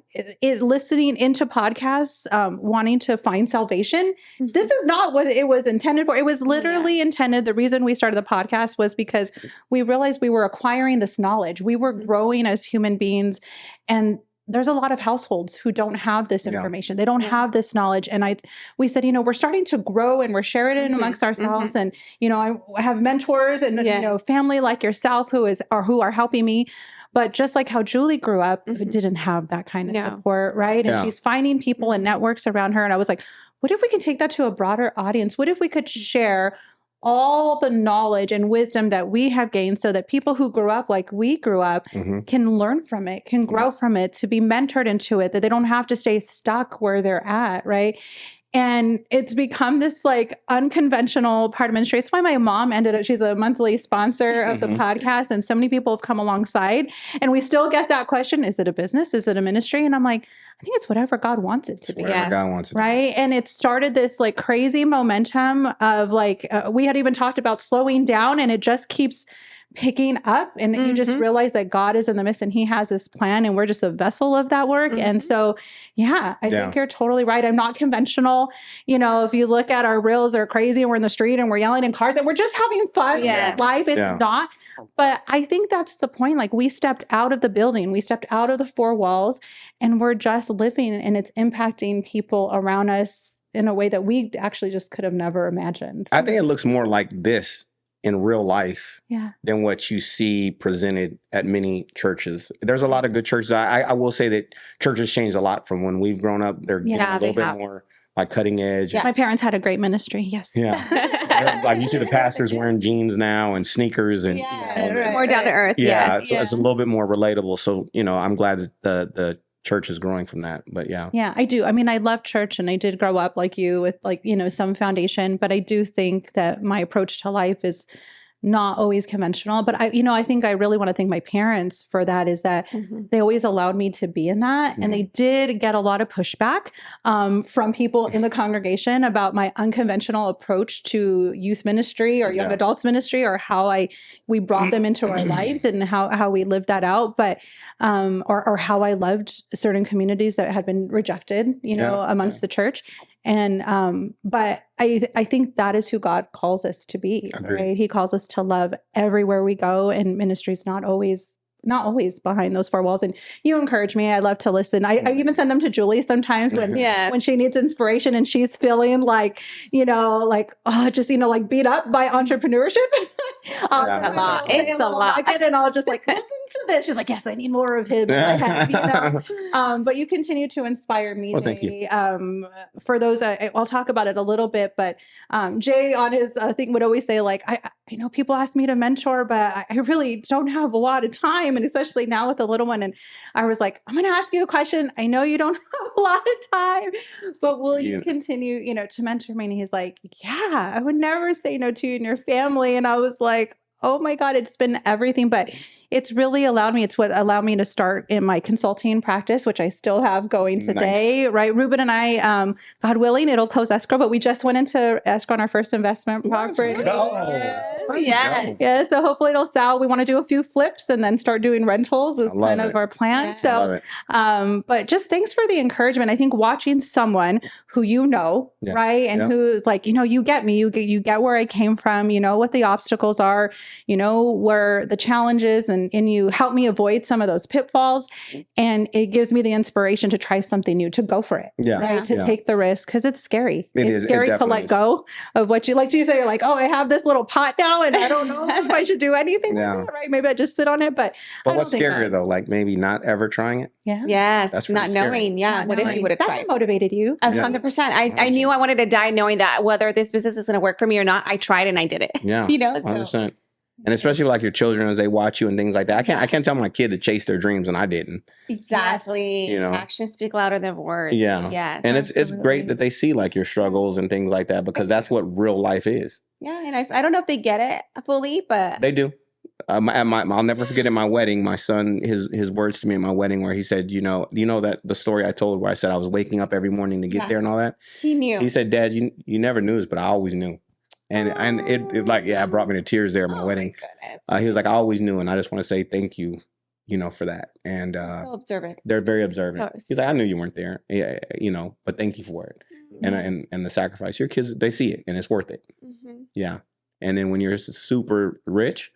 Listening into podcasts, wanting to find salvation. This is not what it was intended for. It was literally intended. The reason we started the podcast was because we realized we were acquiring this knowledge. We were growing as human beings, and there's a lot of households who don't have this information. They don't have this knowledge. And we said, we're starting to grow, and we're sharing it amongst ourselves. And, I have mentors and, family like yourself who are helping me. But just like how Julie grew up, didn't have that kind of support, right? And she's finding people and networks around her. And I was like, what if we can take that to a broader audience? What if we could share all the knowledge and wisdom that we have gained, so that people who grew up like we grew up can learn from it, can grow from it, to be mentored into it, that they don't have to stay stuck where they're at, right? And it's become this like unconventional part of ministry. It's why my mom she's a monthly sponsor of the podcast, and so many people have come alongside, and we still get that question, is it a business? Is it a ministry? And I'm like, I think it's whatever God wants it to be. God wants it right? And it started this like crazy momentum of like, we had even talked about slowing down, and it just keeps picking up, and you just realize that God is in the midst, and he has this plan, and we're just a vessel of that work. And so, I think you're totally right. I'm not conventional. If you look at our reels, they're crazy, and we're in the street and we're yelling in cars and we're just having fun. Life is not. But I think that's the point. Like, we stepped out of the building, we stepped out of the four walls, and we're just living, and it's impacting people around us in a way that we actually just could have never imagined. I think it looks more like this in real life than what you see presented at many churches. There's a lot of good churches. I will say that churches changed a lot from when we've grown up. They're getting a little bit more like cutting edge. Yeah. My parents had a great ministry. Yes. Yeah. Like you see the pastors wearing jeans now and sneakers and More down to earth. yeah, Yes. it's a little bit more relatable. So, I'm glad that the church is growing from that. But yeah. Yeah, I do. I mean, I love church and I did grow up like you with some foundation, but I do think that my approach to life is not always conventional. But I think I really want to thank my parents for that, is that they always allowed me to be in that. And they did get a lot of pushback from people in the congregation about my unconventional approach to youth ministry or young adults ministry, or how we brought them into our lives and how we lived that out. But or how I loved certain communities that had been rejected, amongst the church. And but I think that is who God calls us to be, right? He calls us to love everywhere we go, and ministry is not always behind those four walls. And you encourage me. I love to listen. I even send them to Julie sometimes when she needs inspiration and she's feeling like, beat up by entrepreneurship. It's a lot. And I'll just listen to this. She's like, yes, I need more of him in my head, but you continue to inspire me, Jay. Thank you. For those, I'll talk about it a little bit, but Jay on his thing would always say, like, I know people ask me to mentor, but I really don't have a lot of time. And especially now with the little one. And I was like, I'm going to ask you a question. I know you don't have a lot of time, but will you continue, to mentor me? And he's like, yeah, I would never say no to you and your family. And I was like, oh my God, it's been everything. But it's really it's what allowed me to start in my consulting practice, which I still have going today, right? Ruben and I, God willing, it'll close escrow, but we just went into escrow on our first investment property. Yeah, so hopefully it'll sell. We want to do a few flips and then start doing rentals is kind of our plan. Yeah. So, but just thanks for the encouragement. I think watching someone who right? And who's like, you get me, you get where I came from, what the obstacles are, where the challenges, and you help me avoid some of those pitfalls. And it gives me the inspiration to try something new, to go for it, right? To take the risk, because it's scary. It's scary to let go of what you like. You say, you're like, oh, I have this little pot now and I don't know if I should do anything with it, right? Maybe I just sit on it. But what's scarier though? Like maybe not ever trying it? Yeah. Yes. That's not knowing. Yeah. What if you would have tried? That's what motivated you. 100%. I knew I wanted to die knowing that whether this business is going to work for me or not, I tried and I did it. Yeah. 100%. And especially like your children as they watch you and things like that. I can't tell my kid to chase their dreams and I didn't. Exactly. Actions speak louder than words. Yeah. Yes. And it's great that they see like your struggles and things like that, because that's what real life is. Yeah. And I don't know if they get it fully, but they do. I'll never forget at my wedding, my son, his words to me at my wedding, where he said, that the story I told where I said I was waking up every morning to get there and all that. He knew. He said, Dad, you never knew this, but I always knew. And it brought me to tears there at my wedding. He was like, I always knew, and I just want to say thank you, for that. And so observant. They're very observant. He's like, I knew you weren't there, but thank you for it, and the sacrifice. Your kids, they see it, and it's worth it. Yeah. And then when you're super rich,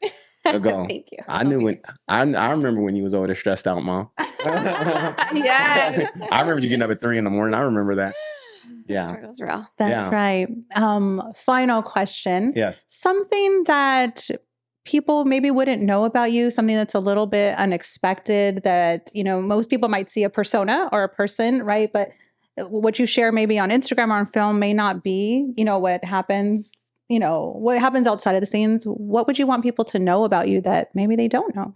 they'll go, thank you. I knew I remember when you was over there stressed out, Mom. Yes. I remember you getting up at 3 a.m. I remember that. Yeah. Struggle's real. That's right. Final question. Yes. Something that people maybe wouldn't know about you, something that's a little bit unexpected that, most people might see a persona or a person, right? But what you share maybe on Instagram or on film may not be, what happens outside of the scenes. What would you want people to know about you that maybe they don't know?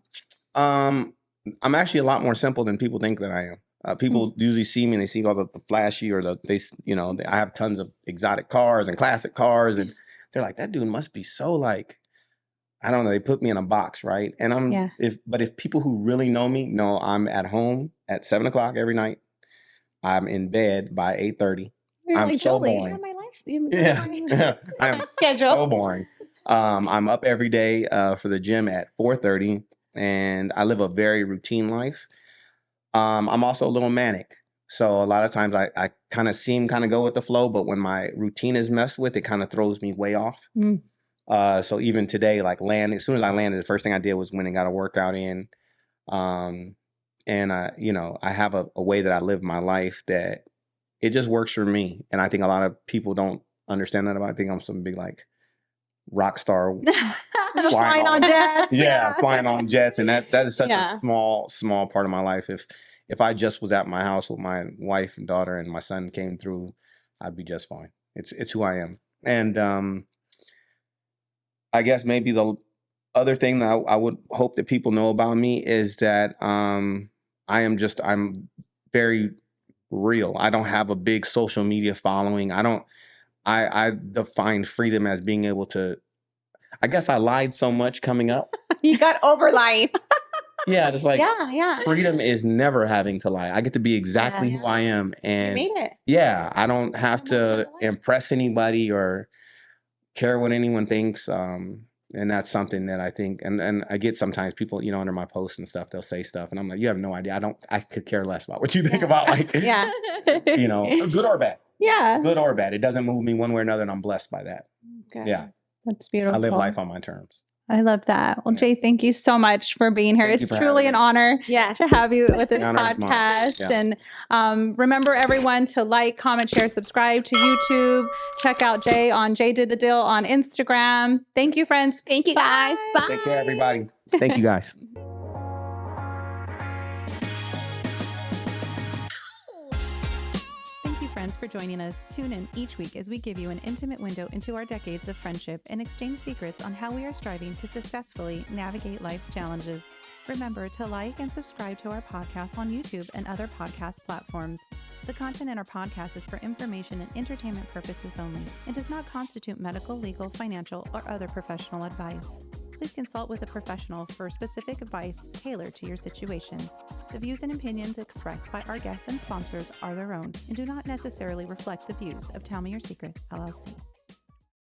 I'm actually a lot more simple than people think that I am. People usually see me and they see all the flashy or I have tons of exotic cars and classic cars, and they're like, that dude must be so like, I don't know. They put me in a box, right? And if people who really know me know I'm at home at 7:00 every night, I'm in bed by 8:30. I'm so boring. I am so boring. I'm up every day for the gym at 4:30, and I live a very routine life. I'm also a little manic. So a lot of times I kind of go with the flow, but when my routine is messed with, it kind of throws me way off. So even today, like as soon as I landed, the first thing I did was went and got a workout in. And I have a way that I live my life that it just works for me. And I think a lot of people don't understand that about. I think I'm some big like rock star flying on jets. Yeah, flying on jets. And that is such a small part of my life. If I just was at my house with my wife and daughter and my son came through I'd be just fine. It's who I am. And I guess maybe the other thing that I would hope that people know about me is that I'm very real. I don't have a big social media following. I define freedom as being able to, I guess I lied so much coming up. You got over lying. Yeah, just like Yeah. freedom is never having to lie. I get to be exactly who I am. You And made it. yeah, I don't have much out of to the way. impress anybody or care what anyone thinks. And that's something that I think, and I get sometimes people, under my posts and stuff, they'll say stuff and I'm like, you have no idea. I could care less about what you think about, like, Yeah. good or bad. Yeah. Good or bad. It doesn't move me one way or another, and I'm blessed by that. Okay. Yeah. That's beautiful. I live life on my terms. I love that. Well, Yeah. Jay, thank you so much for being here. Thank you It's for truly having an me. honor Yes. to have you with this The honor is mine. podcast. Yeah. And remember, everyone, to like, comment, share, subscribe to YouTube. Check out Jay on Jay Did the Deal on Instagram. Thank you, friends. Thank you, guys. Bye. Bye. Take care, everybody. Thank you, guys. Thank you, friends, for joining us. Tune in each week as we give you an intimate window into our decades of friendship and exchange secrets on how we are striving to successfully navigate life's challenges. Remember to like and subscribe to our podcast on YouTube and other podcast platforms. The content in our podcast is for information and entertainment purposes only and does not constitute medical, legal, financial, or other professional advice. Please consult with a professional for specific advice tailored to your situation. The views and opinions expressed by our guests and sponsors are their own and do not necessarily reflect the views of Tell Me Your Secret, LLC.